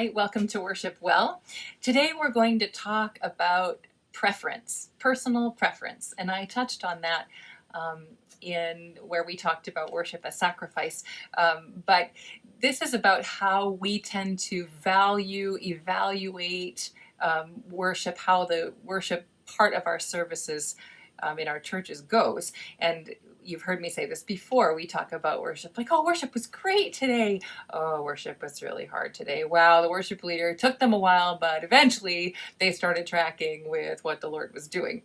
Hi, welcome to WorshipWell. Today we're going to talk about preference, personal preference, and I touched on that in where we talked about worship as sacrifice, but this is about how we tend to value, evaluate worship, how the worship part of our services in our churches goes. And you've heard me say this before. We talk about worship like, oh, worship was great today. Oh, worship was really hard today. Wow, the worship leader took them a while, but eventually they started tracking with what the Lord was doing.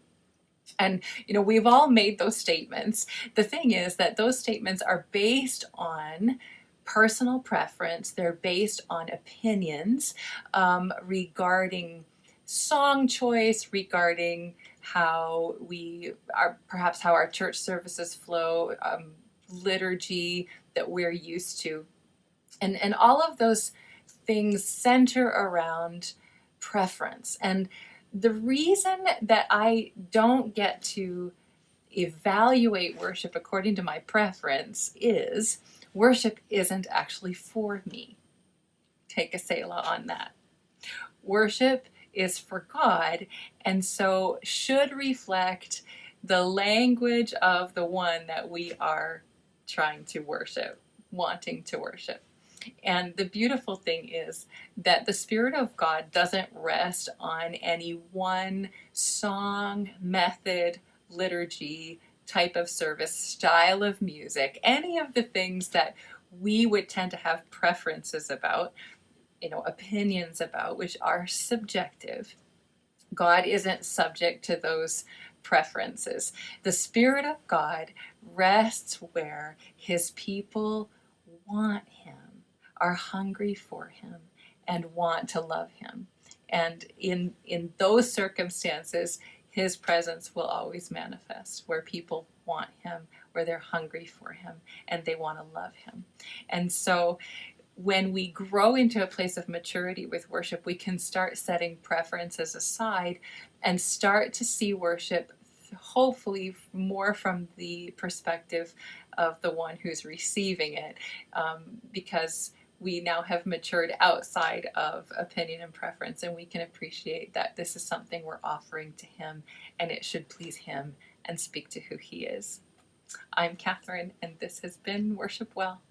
And, we've all made those statements. The thing is that those statements are based on personal preference. They're based on opinions regarding song choice, regarding how perhaps how our church services flow, liturgy that we're used to. And all of those things center around preference. And the reason that I don't get to evaluate worship according to my preference is worship isn't actually for me. Take a Selah on that. Worship is for God, and so should reflect the language of the one that we are trying to worship, wanting to worship. And the beautiful thing is that the Spirit of God doesn't rest on any one song, method, liturgy, type of service, style of music, any of the things that we would tend to have preferences about, opinions about, which are subjective. God isn't subject to those preferences. The Spirit of God rests where His people want Him, are hungry for Him, and want to love Him. And in those circumstances, His presence will always manifest, where people want Him, where they're hungry for Him, and they want to love Him. And so when we grow into a place of maturity with worship, we can start setting preferences aside and start to see worship hopefully more from the perspective of the one who's receiving it, because we now have matured outside of opinion and preference, and we can appreciate that this is something we're offering to Him, and it should please Him and speak to who He is. I'm Kathryn, and this has been Worship Well.